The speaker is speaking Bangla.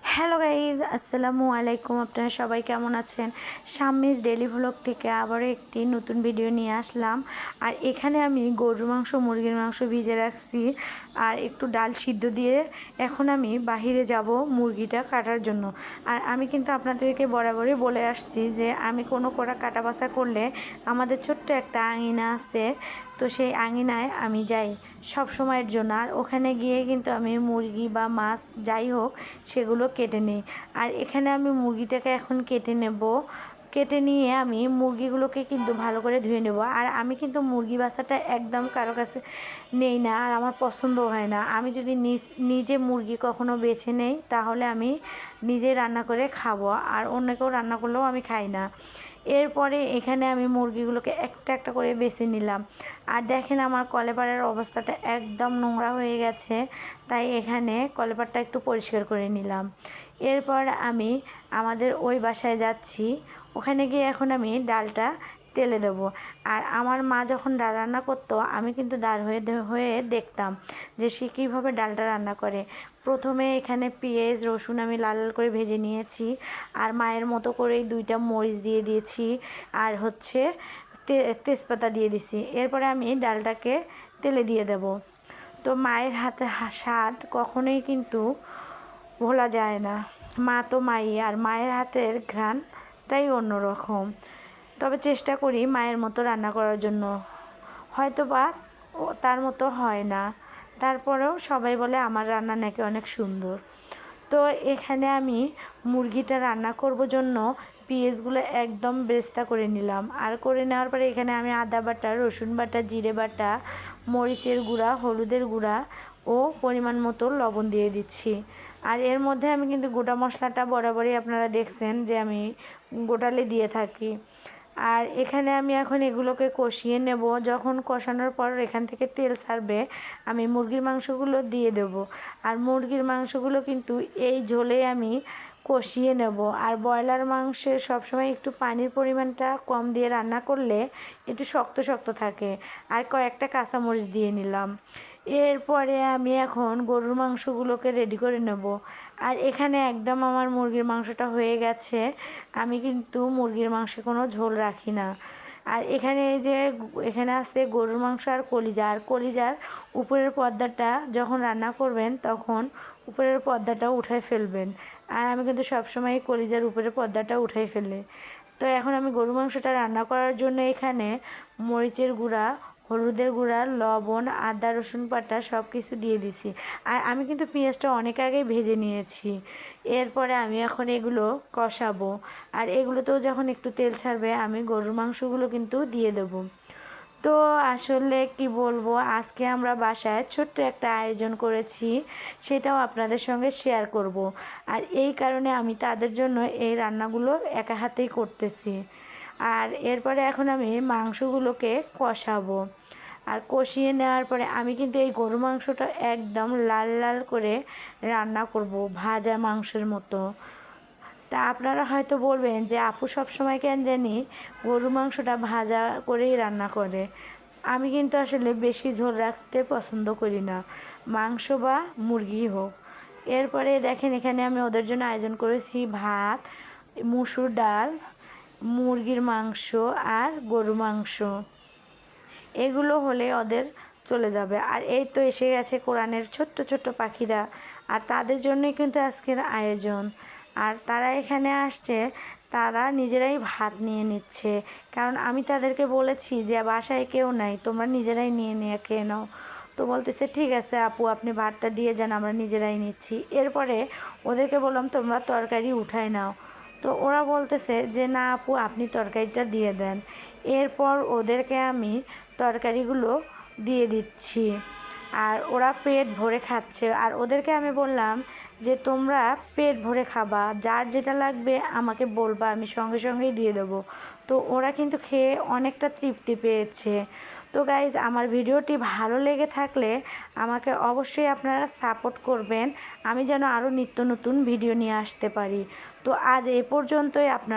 হ্যালো গাইজ, আসসালামু আলাইকুম। আপনারা সবাই কেমন আছেন? শাম্মিস ডেলি ভ্লগ থেকে আবারও একটি নতুন ভিডিও নিয়ে আসলাম। আর এখানে আমি গরুর মাংস, মুরগির মাংস ভিজে রাখছি আর একটু ডাল সিদ্ধ দিয়ে এখন আমি বাহিরে যাব মুরগিটা কাটার জন্য। আর আমি কিন্তু আপনাদেরকে বরাবরই বলে আসছি যে আমি কোনো কাটা বাছা করলে আমাদের ছোট্ট একটা আঙিনা আছে, তো সেই আঙিনায় আমি যাই সব সময়ের জন্য। আর ওখানে গিয়ে কিন্তু আমি মুরগি বা মাছ যাই হোক সেগুলো কেটে নিই। আর এখানে আমি মুরগিটাকে এখন কেটে নেব। কেটে নিয়ে আমি মুরগিগুলোকে কিন্তু ভালো করে ধুয়ে নেব। আর আমি কিন্তু মুরগি বাছাটা একদম কারো কাছে নেই না, আর আমার পছন্দ হয় না। আমি যদি নিজে মুরগি কখনো বেছে নেই তাহলে আমি নিজে রান্না করে খাবো, আর অন্য কেউ রান্না করলেও আমি খাই না। এরপরে এখানে আমি মুরগিগুলোকে একটা একটা করে বেছে নিলাম। আর দেখেন আমার কলেপাড়ের অবস্থাটা একদম নোংরা হয়ে গেছে, তাই এখানে কলেপাড়টা একটু পরিষ্কার করে নিলাম। এরপর আমি আমাদের ওই বাসায় যাচ্ছি, ওখানে গিয়ে এখন আমি ডালটা তেলে দেবো। আর আমার মা যখন ডাল রান্না করতো আমি কিন্তু দাঁড় হয়ে দেখতাম যে সে কীভাবে ডালটা রান্না করে। প্রথমে এখানে পেঁয়াজ রসুন আমি লাল লাল করে ভেজে নিয়েছি, আর মায়ের মতো করেই 2টা মরিচ দিয়ে দিয়েছি, আর হচ্ছে তেজপাতা দিয়ে দিছি। এরপরে আমি ডালটাকে তেলে দিয়ে দেব। তো মায়ের হাতের স্বাদ কখনোই কিন্তু ভোলা যায় না। মা তো মাই, আর মায়ের হাতের ঘ্রাণটাই অন্যরকম। তবে চেষ্টা করি মায়ের মতো রান্না করার জন্য, হয়তো বা তার মতো হয় না, তারপরেও সবাই বলে আমার রান্না নাকি অনেক সুন্দর। তো এখানে আমি মুরগিটা রান্না করব জন্য পেঁয়াজগুলো একদম বেরেস্তা করে নিলাম। আর করে নেওয়ার পরে এখানে আমি আদা বাটা, রসুন বাটা, জিরে বাটা, মরিচের গুঁড়া, হলুদের গুঁড়া ও পরিমাণ মতো লবণ দিয়ে দিচ্ছি। আর এর মধ্যে আমি কিন্তু গোটা মশলাটা বরাবরই আপনারা দেখছেন যে আমি গোটালে দিয়ে থাকি। আর এখানে আমি এখন এগুলোকে কষিয়ে নেব। যখন কষানোর পর এখান থেকে তেল ছাড়বে আমি মুরগির মাংসগুলো দিয়ে দেব। আর মুরগির মাংসগুলো কিন্তু এই ঝোলে আমি কষিয়ে নেব। আর ব্রয়লার মাংসের সবসময় একটু পানির পরিমাণটা কম দিয়ে রান্না করলে একটু শক্ত শক্ত থাকে। আর কয়েকটা কাঁচামরিচ দিয়ে নিলাম। এরপরে আমি এখন গরুর মাংসগুলোকে রেডি করে নেব। আর এখানে একদম আমার মুরগির মাংসটা হয়ে গেছে। আমি কিন্তু মুরগির মাংসে কোনো ঝোল রাখি না। আর এখানে এই যে এখানে আছে গরুর মাংস আর কলিজা। আর কলিজার উপরের পর্দাটা যখন রান্না করবেন তখন উপরের পর্দাটা উঠাই ফেলবেন। আর আমি কিন্তু সবসময় কলিজার উপরের পর্দাটা উঠাই ফেলি। তো এখন আমি গরু মাংসটা রান্না করার জন্য এখানে মরিচের গুঁড়া, হলুদের গুঁড়া, লবণ, আদা রসুন বাটা সব কিছু দিয়ে দিছি। আর আমি কিন্তু পেঁয়াজটা অনেক আগেই ভেজে নিয়েছি। এরপরে আমি এখন এগুলো কষাবো। আর এগুলোতেও যখন একটু তেল ছাড়বে আমি গরুর মাংসগুলো কিন্তু দিয়ে দেবো। তো আসলে কি বলবো, আজকে আমরা বাসায় ছোট্ট একটা আয়োজন করেছি, সেটাও আপনাদের সঙ্গে শেয়ার করব। আর এই কারণে আমি তাদের জন্য এই রান্নাগুলো একা হাতেই করতেছি। আর এরপরে এখন আমি মাংসগুলোকে কষাবো। আর কষিয়ে নেওয়ার পরে আমি কিন্তু এই গরু মাংসটা একদম লাল লাল করে রান্না করব, ভাজা মাংসের মতো। তা আপনারা হয়তো বলবেন যে আপু সবসময় কেন জানি গরু মাংসটা ভাজা করেই রান্না করে। আমি কিন্তু আসলে বেশি ঝোল রাখতে পছন্দ করি না, মাংস বা মুরগি হোক। এরপরে দেখেন এখানে আমি ওদের জন্য আয়োজন করেছি ভাত, মুসুর ডাল, মুরগির মাংস আর গরু মাংস। এগুলো হলে ওদের চলে যাবে। আর এই তো এসে গেছে কোরআনের ছোট্ট ছোট্ট পাখিরা, আর তাদের জন্যই কিন্তু আজকের আয়োজন। আর তারা এখানে আসছে, তারা নিজেরাই ভাত নিয়ে নিচ্ছে, কারণ আমি তাদেরকে বলেছি যে বাসায় কেউ নাই, তোমরা নিজেরাই নিয়ে খেয়ে নাও। তো বলতেছে ঠিক আছে আপু, আপনি ভাতটা দিয়ে যান, আমরা নিজেরাই নিচ্ছি। এরপরে ওদেরকে বললাম তোমরা তরকারি উঠায় নাও। তো ওরা বলতেছে যে না আপু, আপনি তরকারিটা দিয়ে দেন। এরপর ওদেরকে আমি তরকারিগুলো দিয়ে দিচ্ছি, আর ওরা পেট ভরে খাচ্ছে। আর ওদেরকে আমি বললাম যে তোমরা পেট ভরে খাবা, যার যেটা লাগবে আমাকে বলবা, আমি সঙ্গে সঙ্গেই দিয়ে দেবো। তো ওরা কিন্তু খেয়ে অনেকটা তৃপ্তি পেয়েছে। তো গাইজ, আমার ভিডিওটি ভালো লেগে থাকলে আমাকে অবশ্যই আপনারা সাপোর্ট করবেন, আমি যেন আরও নিত্য নতুন ভিডিও নিয়ে আসতে পারি। তো আজ এ পর্যন্তই। আপনারা